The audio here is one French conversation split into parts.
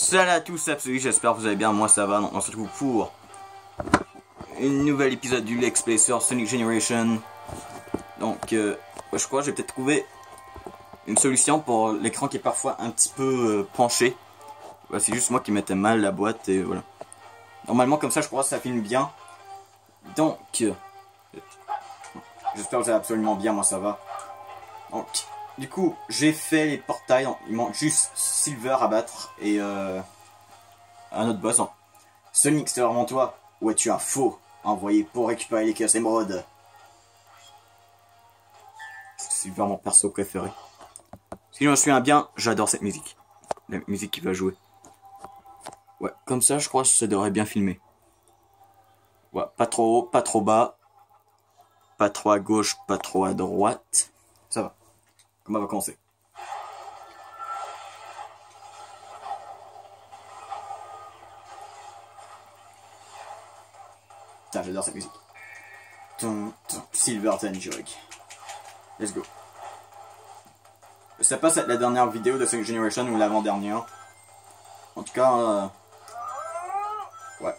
Salut à tous, c'est Absolu, j'espère que vous allez bien, moi ça va, donc on se retrouve pour une nouvel épisode du Let's Play sur Sonic Generation. Donc je crois que j'ai peut-être trouvé une solution pour l'écran qui est parfois un petit peu penché. C'est juste moi qui mettais mal la boîte et voilà. Normalement comme ça je crois que ça filme bien. Donc j'espère que vous allez absolument bien, moi ça va. Donc du coup j'ai fait les portails, il manque juste Silver à battre et un autre boss. Sonic, c'est vraiment toi ou es-tu un faux envoyé pour récupérer les caisses émeraudes? C'est vraiment mon perso préféré. Si je me souviens bien, j'adore cette musique. La musique qui va jouer. Ouais, comme ça je crois que ça devrait bien filmer. Ouais, pas trop haut, pas trop bas. Pas trop à gauche, pas trop à droite. Ça va. Comment on va commencer? Putain, j'adore cette musique. Silver Tanjug. Let's go. Je sais pas si c'est la dernière vidéo de Sonic Generation ou l'avant-dernière. En tout cas, ouais.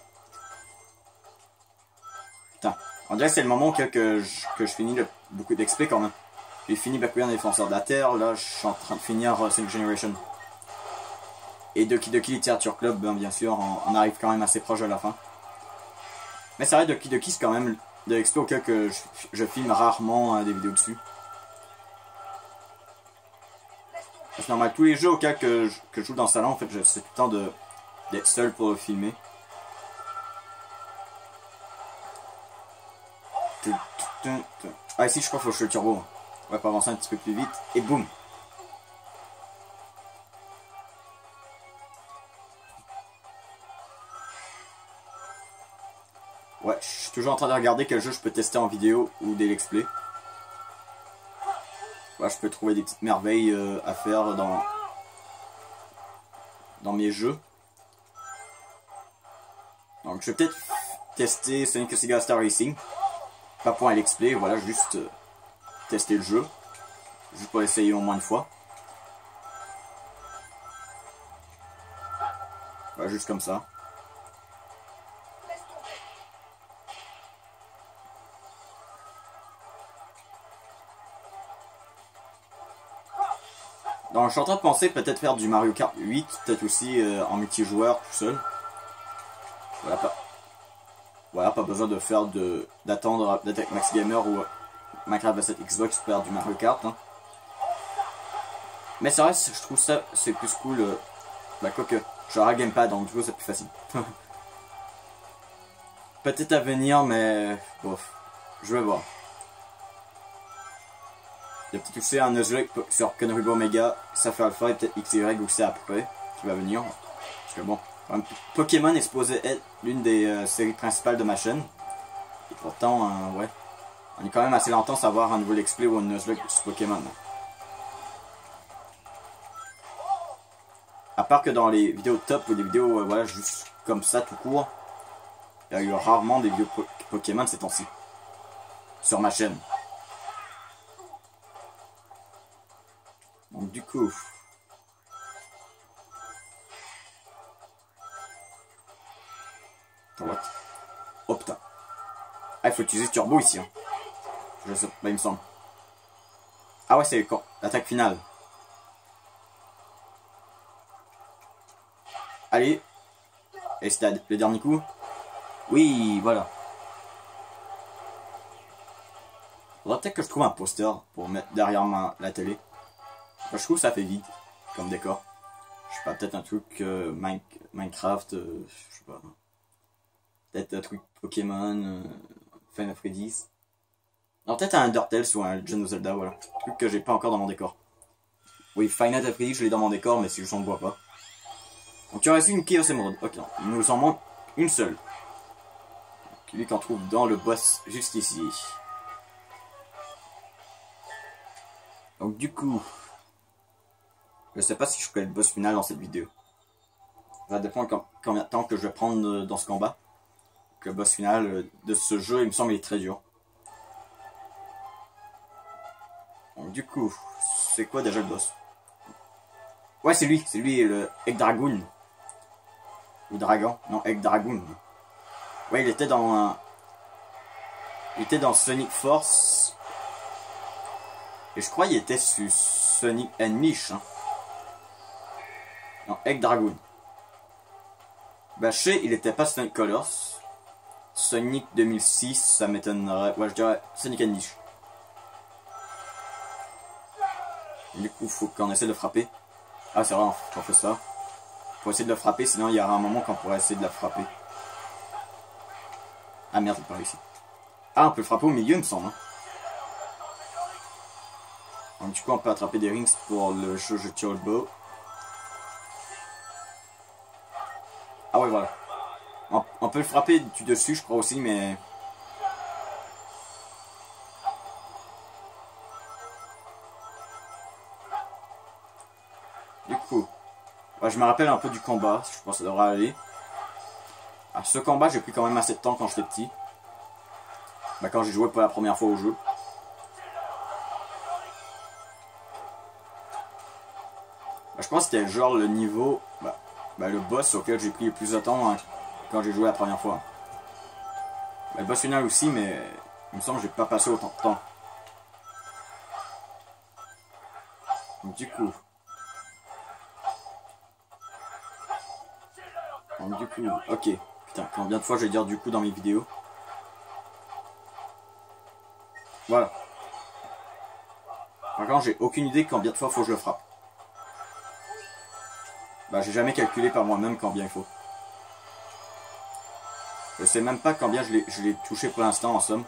Putain, on dirait que c'est le moment que je finis beaucoup d'XP quand même. J'ai fini Bakugan Défenseur de la Terre, là je suis en train de finir Sonic Generation. Et Doki Doki Literature Club, bien sûr, on arrive quand même assez proche de la fin. Mais c'est vrai, Doki Doki c'est quand même de l'XP auquel que je filme rarement des vidéos dessus. C'est normal, tous les jeux auxquels que je joue dans le salon, en fait, c'est tout le temps d'être seul pour le filmer. Ah ici je crois qu'il faut que je le turbo. On va pas avancer un petit peu plus vite. Et boum. Ouais, je suis toujours en train de regarder quel jeu je peux tester en vidéo ou des let's play. Ouais, je peux trouver des petites merveilles à faire dans mes jeux. Donc je vais peut-être tester Sonic Sega Star Racing. Pas pour un let's play, voilà, juste tester le jeu. Juste pour essayer au moins une fois. Voilà, juste comme ça. Donc je suis en train de penser peut-être faire du Mario Kart 8, peut-être aussi en multijoueur tout seul. Voilà, pas besoin de faire d'attendre d'être avec Max Gamer ou Minecraft vs Xbox pour faire du Mario Kart. Hein. Mais c'est vrai, je trouve ça c'est plus cool. Bah quoique, j'aurai un gamepad donc du coup c'est plus facile. Peut-être à venir, mais bof, je vais voir. Il y a peut-être aussi un Nuzlocke sur Kenrigo Omega, ça fait Alpha et peut-être XY aussi après qui va venir. Parce que bon, Pokémon est supposé être l'une des séries principales de ma chaîne. Et pourtant, ouais, on est quand même assez longtemps à avoir un nouveau let's play ou un Nuzlocke sur Pokémon. À part que dans les vidéos top ou des vidéos, voilà, juste comme ça tout court, il y a eu rarement des vidéos Pokémon ces temps-ci. Sur ma chaîne. Donc du coup... What? Oh putain. Ah, il faut utiliser Turbo ici. Hein. Je sais pas, il me semble. Ah ouais, c'est l'attaque finale. Allez. Et c'était le dernier coup. Oui, voilà. Faudrait peut-être que je trouve un poster pour mettre derrière la télé. Enfin, je trouve que ça fait vite comme décor. Je sais pas, peut-être un truc Minecraft, je sais pas. Peut-être un truc Pokémon, Final Freddy's. Non, peut-être un Undertale ou un Legend of Zelda, voilà. Un truc que j'ai pas encore dans mon décor. Oui, Final Freddy, je l'ai dans mon décor, mais si je ne vois pas. Donc tu as reçu une Chaos Emerald. Ok, non, il nous en manque une seule. Celui qu'on trouve dans le boss juste ici. Donc du coup, je sais pas si je ferai le boss final dans cette vidéo. Ça dépend combien de temps que je vais prendre dans ce combat. Le boss final de ce jeu, il me semble, il est très dur. Donc du coup, c'est quoi déjà le boss? Ouais, c'est lui le Egg Dragoon. Ou Dragon. Non, Egg Dragoon. Ouais, il était dans... Il était dans Sonic Force. Et je crois qu'il était sur Sonic Unleashed. Hein. Non, Egg Dragoon. Bah, je sais, il était pas Sonic Colors. Sonic 2006, ça m'étonnerait. Ouais, je dirais Sonic Unleashed. Du coup, faut qu'on essaie de le frapper. Ah, c'est vrai, on fait ça. Faut essayer de le frapper, sinon il y aura un moment qu'on pourrait essayer de la frapper. Ah merde, il part ici. Ah, on peut le frapper au milieu, il me semble. Hein. Donc, du coup, on peut attraper des rings pour le Shoujo Turbo. Ah ouais, voilà. On peut le frapper du dessus, je crois aussi, mais... Du coup... Ouais, je me rappelle un peu du combat, je pense que ça devrait aller. Ah, ce combat, j'ai pris quand même assez de temps quand j'étais petit. Bah, quand j'ai joué pour la première fois au jeu. Bah, je pense que c'était genre le niveau... Bah, le boss auquel j'ai pris le plus de temps hein, quand j'ai joué la première fois. Bah, le boss final aussi, mais... Il me semble que j'ai pas passé autant de temps. Donc, du coup... Ok. Putain, combien de fois je vais dire du coup dans mes vidéos. Voilà. Par contre, j'ai aucune idée combien de fois faut que je le frappe. Bah, j'ai jamais calculé par moi-même combien il faut. Je sais même pas combien je l'ai touché pour l'instant en somme.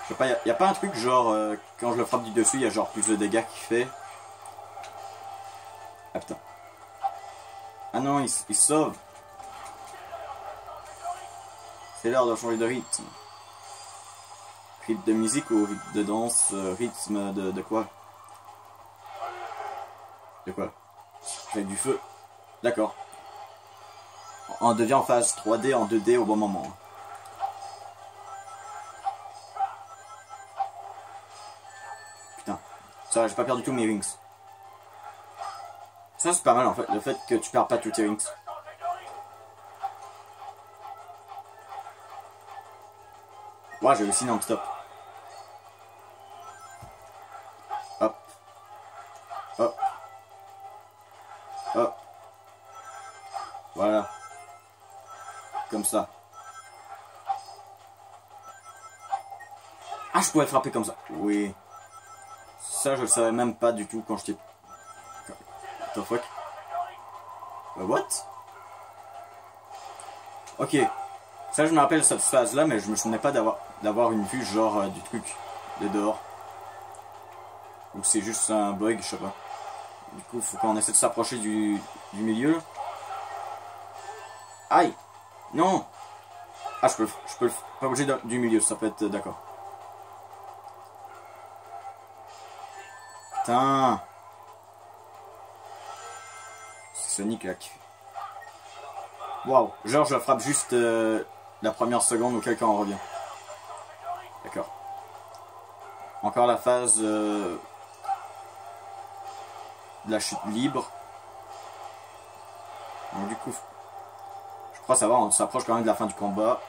Je sais pas, y a pas un truc genre, quand je le frappe du dessus, il y a genre plus de dégâts qu'il fait. Ah putain. Ah non, il se sauve. C'est l'heure de changer de rythme. Rythme de musique ou rythme de danse, rythme de quoi? De quoi? Avec du feu. D'accord. On devient en phase 3D en 2D au bon moment. Putain. Ça, j'ai pas perdu tous mes rings. Ça, c'est pas mal en fait, le fait que tu perds pas tous tes rings. Ouais, j'ai aussi non-stop. Hop. Hop. Hop. Voilà. Comme ça. Ah, je pouvais le frapper comme ça. Oui. Ça, je le savais même pas du tout quand j'étais... What the fuck? What? Ok. Ça, je me rappelle cette phase-là, mais je me souvenais pas d'avoir une vue genre du truc de dehors. Ou c'est juste un bug, je sais pas. Du coup, faut qu'on essaie de s'approcher du milieu. Aïe! Non! Ah, je peux pas bouger du milieu, ça peut être d'accord. Putain! C'est Sonic là qui fait. Waouh! Genre, je la frappe juste la première seconde où quelqu'un en revient. D'accord. Encore la phase de la chute libre. Donc, du coup, je crois savoir, on s'approche quand même de la fin du combat.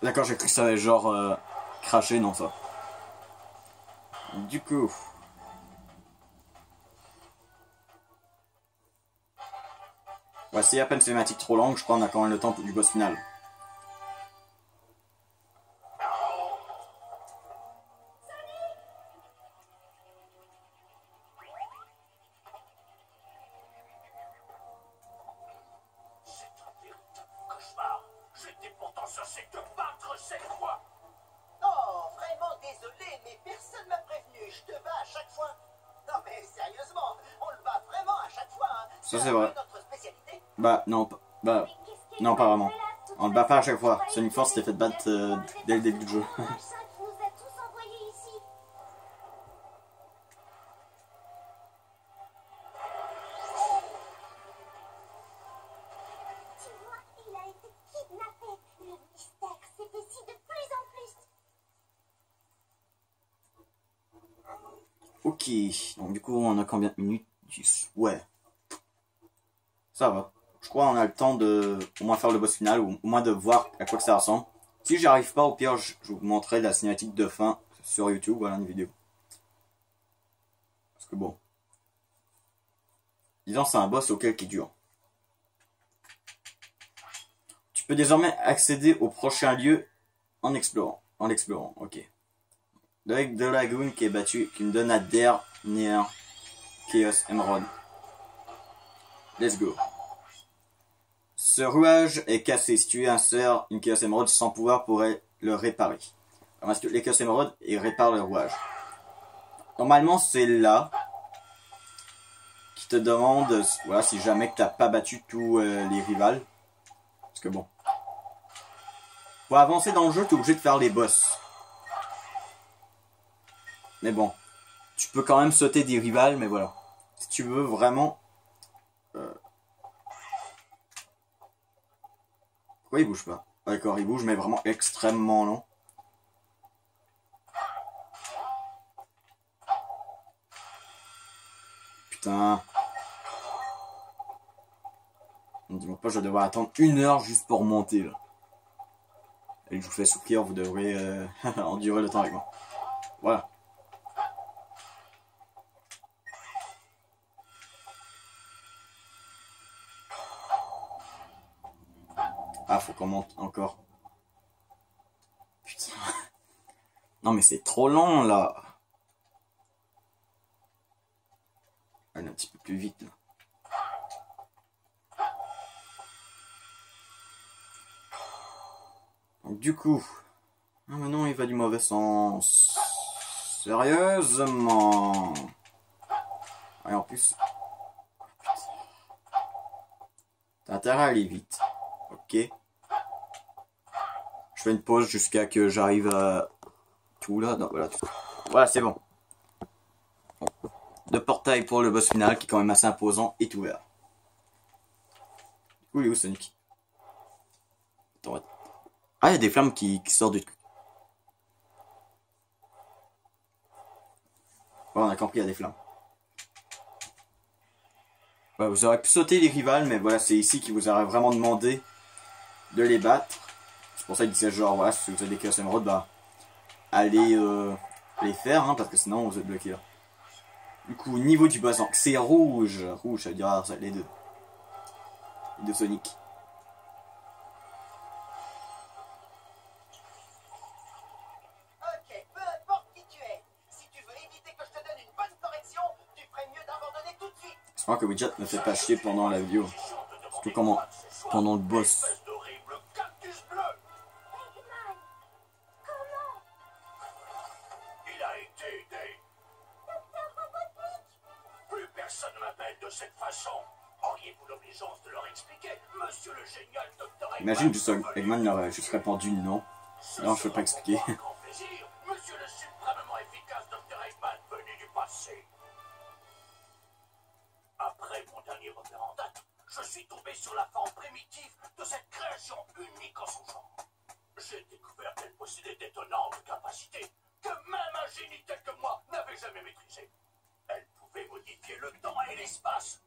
D'accord, j'ai cru que ça allait genre cracher, non ça. Du coup... Ouais, c'est à peine cinématique trop longue, je crois qu'on a quand même le temps du boss final. J'étais pourtant censé te battre cette fois. Oh, vraiment désolé, mais personne m'a prévenu. Je te bats à chaque fois. Non mais sérieusement, on le bat vraiment à chaque fois. Hein. Ça c'est vrai. Notre spécialité. Bah non, non pas vraiment. On le bat pas à chaque fois. Sonic Force s'était fait battre dès le début du jeu. Ok, donc du coup on a combien de minutes? 10. Ouais. Ça va. Je crois qu'on a le temps de au moins faire le boss final, ou au moins de voir à quoi que ça ressemble. Si j'y arrive pas, au pire, je vous montrerai la cinématique de fin sur YouTube, voilà une vidéo. Parce que bon. Disons, c'est un boss auquel qui dure. Tu peux désormais accéder au prochain lieu en explorant. Ok. Avec de Lagoon qui est battu, qui me donne la dernière Chaos Emerald. Let's go. Ce rouage est cassé. Si tu insères une Chaos Emerald sans pouvoir pourrait le réparer. Parce que les Chaos Emerald, ils réparent le rouage. Normalement, c'est là qui te demande, voilà, si jamais tu n'as pas battu tous les rivales. Parce que bon. Pour avancer dans le jeu, tu es obligé de faire les boss. Mais bon. Tu peux quand même sauter des rivales, mais voilà. Si tu veux vraiment... Pourquoi il bouge pas? D'accord, il bouge, mais vraiment extrêmement long. Putain. Dis-moi pas, je vais devoir attendre 1 heure juste pour monter, là. Et que je vous fais souffrir, vous devrez endurer le temps avec moi. Voilà. Ah, faut qu'on monte encore. Putain. Non, mais c'est trop long, là. Allez, un petit peu plus vite, là. Donc, du coup... Ah, mais non, il va du mauvais sens. Sérieusement. Et en plus... T'as intérêt à aller vite. Ok. Je fais une pause jusqu'à que j'arrive à... Tout là. Non, voilà, tout. Voilà, c'est bon. Le portail pour le boss final, qui est quand même assez imposant, est ouvert. Du coup, il est où Sonic? Attends, ah, il y a des flammes qui sortent du truc. Ouais, on a compris, il y a des flammes. Ouais, vous aurez pu sauter les rivales, mais voilà, c'est ici qu'il vous aurait vraiment demandé de les battre. C'est pour ça qu'il disait genre, voilà, si vous avez des Chaos Emerald, bah, allez les faire, hein, parce que sinon vous êtes bloqué là. Du coup, niveau du boss, c'est rouge. Rouge, ça veut dire les deux. Les deux Sonic. Ok, peu importe qui tu es. Si tu veux éviter que je te donne une bonne correction, tu ferais mieux d'abandonner tout de suite. J'espère que Widget ne fait pas chier pendant la vidéo. Surtout comment pendant le boss. Il a été aidé. Plus personne ne m'appelle de cette façon. Auriez-vous l'obligeance de leur expliquer, monsieur le génial Dr. Eggman? Imagine juste Eggman aurait juste répondu non. Non, je peux pas expliquer. Grand plaisir, monsieur le suprêmement efficace Dr. Eggman venu du passé. Après mon dernier repère en date, je suis tombé sur la forme primitive de cette création unique en son genre. J'ai découvert qu'elle possédait d'étonnantes capacités que même un génie tel que moi n'avait jamais maîtrisées. Elle pouvait modifier le temps et l'espace.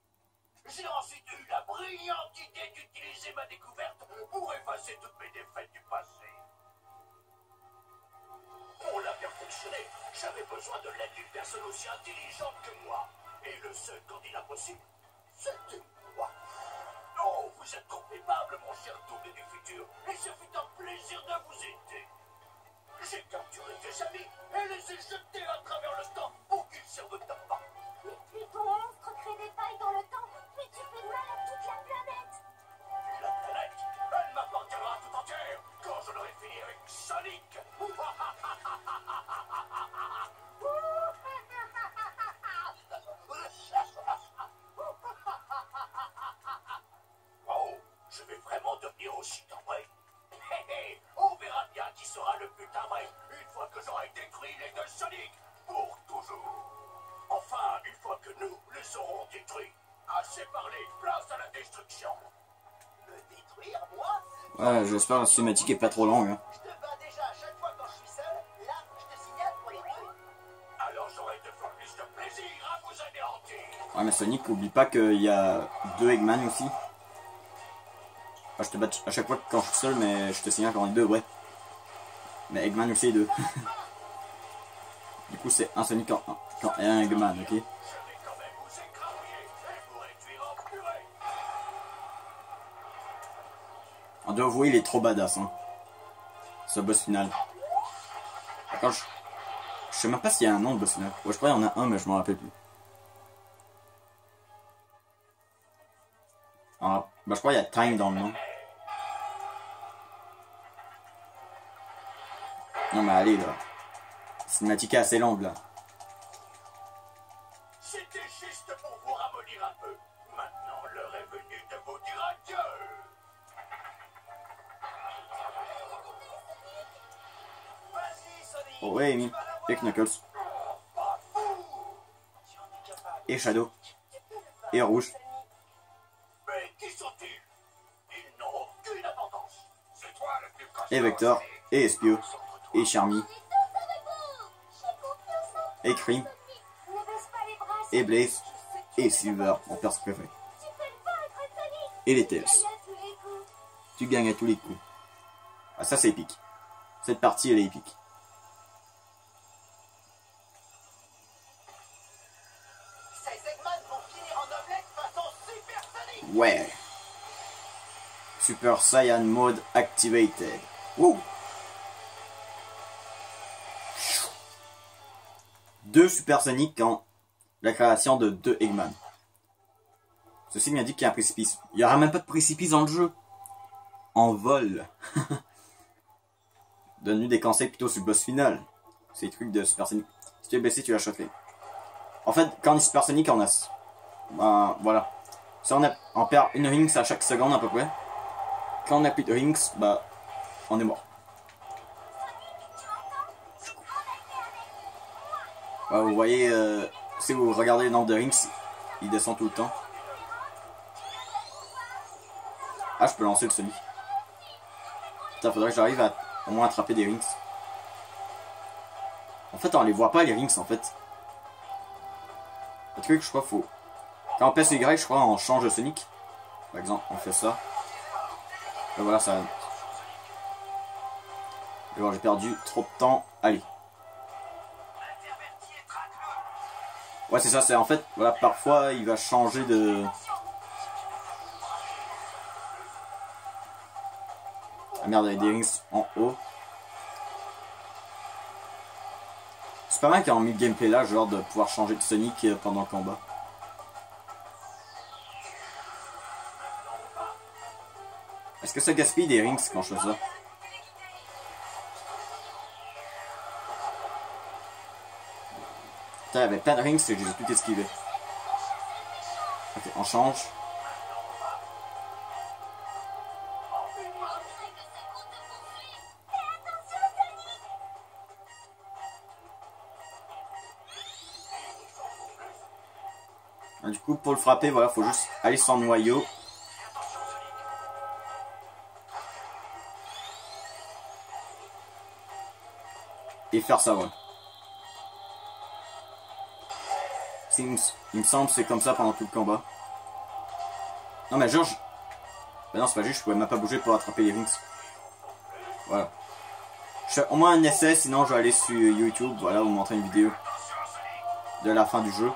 J'ai ensuite eu la brillante idée d'utiliser ma découverte pour effacer toutes mes défaites du passé. Pour la perfectionner, j'avais besoin de l'aide d'une personne aussi intelligente que moi. Et le seul candidat possible, c'était moi. Oh, vous êtes trop aimable, mon cher double du futur, et ce fut un plaisir de vous aider. J'ai capturé des amis et les ai jetés à travers le temps pour qu'ils servent de pas. Mais puis ton monstre crée des failles dans le temps, puis tu fais mal à toute la planète. La planète, elle m'appartiendra tout entière quand je l'aurai fini avec Sonic. Oh, je vais vraiment devenir aussi vrai. On verra bien qui sera le putain vrai une fois que j'aurai détruit les deux Sonic pour toujours. Enfin, une fois que nous les aurons détruits. Assez parlé, place à la destruction. Me détruire, moi? Ouais, j'espère que la cinématique est pas trop longue. Hein. Je te bats déjà à chaque fois quand je suis seul. Là, je te signale pour les deux. Alors j'aurai 2 fois plus de Ouais, mais Sonic, oublie pas qu'il y a 2 Eggman aussi. Enfin, je te bats à chaque fois quand je suis seul, mais je te signale qu'on est 2, ouais. Mais Eggman aussi est 2. Du coup, c'est un Sonic et un Eggman, ok? On doit avouer, il est trop badass, hein. Ce boss final. D'accord, je sais même pas s'il y a un nom de boss final. Ouais, je crois qu'il y en a un, mais je m'en rappelle plus. Alors, bah, je crois qu'il y a Time dans le nom. Non, mais allez, là. La cinématique est assez longue, là. C'était juste pour vous ramollir un peu. Maintenant, l'heure est venue de vous dire adieu. Vas-y, Sonic. Oh, ouais, Amy. Et Knuckles. Et Shadow. Et Rouge. Mais qui sont-ils? Ils n'ont aucune importance. C'est toi le plus costaud. Et Vector. Et Espio. Et Charmy. Et Cream. Et Blaze. Et Silver, mon perso préféré. Et les Tails. Tu gagnes à tous les coups. Ah, ça c'est épique. Cette partie elle est épique. Ces Eggman vont finir en omelette façon Super Sonic. Ouais. Super Saiyan Mode activated. Wouh. 2 Super Sonic en la création de 2 Eggman. Ceci m'indique qu'il y a un précipice. Il n'y aura même pas de précipice dans le jeu. En vol. Donne-lui des conseils plutôt sur le boss final. Ces trucs de Super Sonic. Si tu es blessé, tu vas choquer. En fait, quand on est Super Sonic, on a... Ben, voilà. Si on perd une rings à chaque seconde à peu près. Quand on n'a plus de rings, bah, on est mort. Ouais, vous voyez, si vous regardez le nombre de rings, il descend tout le temps. Ah, je peux lancer le Sonic. Putain, faudrait que j'arrive à au moins attraper des rings. En fait, on les voit pas les rings en fait. Le truc, je crois, faut... Quand on pèse Y, je crois, on change de Sonic. Par exemple, on fait ça. Et voilà, ça... Et bon, j'ai perdu trop de temps. Allez. Ouais, c'est ça, c'est en fait, voilà, parfois, il va changer de... Ah merde, il y a des rings en haut. C'est pas mal qu'ils ont mis le gameplay là, genre de pouvoir changer de Sonic pendant le combat. Est-ce que ça gaspille des rings quand je fais ça? Putain, il y avait plein de rings et j'ai tout esquivé. Ok, on change. Du coup, pour le frapper, voilà, faut juste aller sans noyau. Et faire ça, voilà. Il me semble que c'est comme ça pendant tout le combat. Non mais Georges... Ben non, c'est pas juste, je pouvais même pas bouger pour attraper les rings. Voilà. Je fais au moins un essai, sinon je vais aller sur YouTube, voilà, vous montrer une vidéo de la fin du jeu.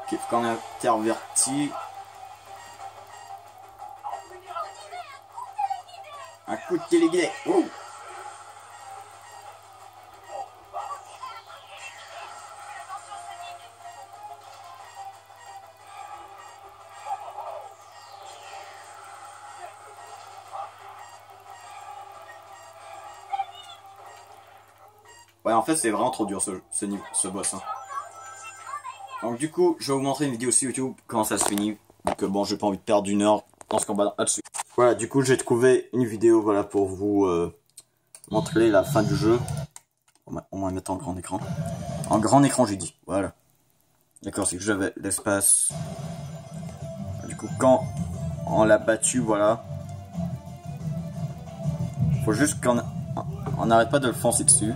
Ok, faut qu'on intervertit. Un coup de téléguidé. Oh! Ouais, en fait, c'est vraiment trop dur ce boss. Hein. Donc, du coup, je vais vous montrer une vidéo sur YouTube, comment ça se finit. Donc, bon, j'ai pas envie de perdre 1 heure dans ce combat là-dessus. Voilà, du coup, j'ai trouvé une vidéo, voilà, pour vous montrer la fin du jeu. On va mettre en grand écran. En grand écran, j'ai dit. Voilà. D'accord, c'est que j'avais l'espace. Du coup, quand on l'a battu, voilà. Faut juste qu'on n'arrête pas de le foncer dessus.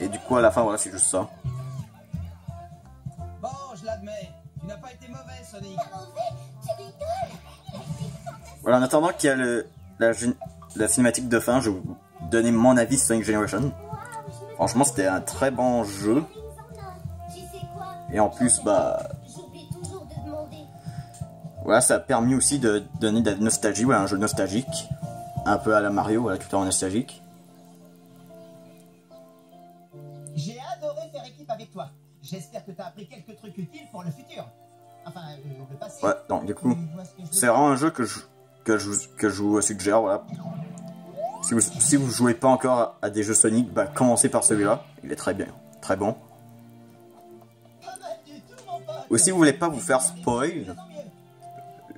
Et du coup, à la fin, voilà, c'est juste ça. Bon, je l'admets. Tu n'as pas été mauvais, Sonic. Pas mauvais, tu rigoles. Voilà, en attendant qu'il y a la cinématique de fin, je vais vous donner mon avis sur Sonic Generation. Franchement, c'était un très bon jeu. Tu sais quoi? Et en plus, bah... J'oublie toujours de demander. Voilà, ça a permis aussi de donner de la nostalgie. Voilà, un jeu nostalgique. Un peu à la Mario, voilà, tout en nostalgique. J'ai adoré faire équipe avec toi. J'espère que tu as appris quelques trucs utiles pour le futur. Enfin, le passé. Ouais, donc du coup, c'est vraiment un jeu que je vous suggère, voilà. Si vous jouez pas encore à des jeux Sonic, bah commencez par celui-là. Il est très bien, très bon. Ou si vous voulez pas vous faire spoil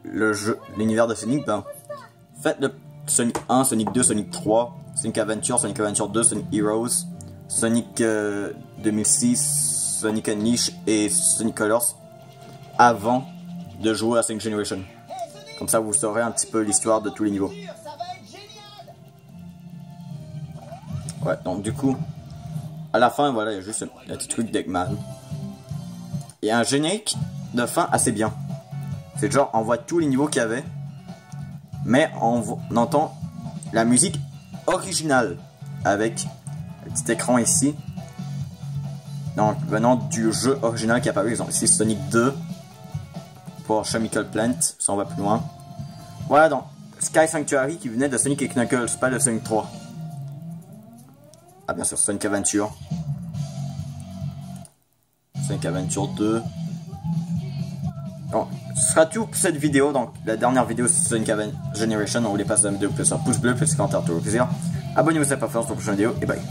le jeu, l'univers de Sonic, ben faites le Sonic 1, Sonic 2, Sonic 3, Sonic Adventure 2, Sonic Heroes, Sonic 2006, Sonic Unleashed et Sonic Colors avant de jouer à Sonic Generation. Comme ça, vous saurez un petit peu l'histoire de tous les niveaux. Ouais, donc du coup, à la fin, voilà, il y a juste un petit truc d'Eggman. Il y a un générique de fin assez bien. C'est genre, on voit tous les niveaux qu'il y avait, mais on entend la musique originale avec le petit écran ici. Donc, venant du jeu original qui a apparu, exemple ici Sonic 2 pour Chemical Plant, si on va plus loin. Voilà donc Sky Sanctuary qui venait de Sonic et Knuckles, pas de Sonic 3. Ah, bien sûr, Sonic Adventure. Sonic Adventure 2. Bon, ce sera tout pour cette vidéo. Donc, la dernière vidéo c'est Sonic Generation. On vous les passe dans la vidéo plus un pouce bleu, plus commentaire, tout le plaisir. Abonnez-vous si ce n'est pas fait, on se retrouve pour une prochaine vidéo et bye.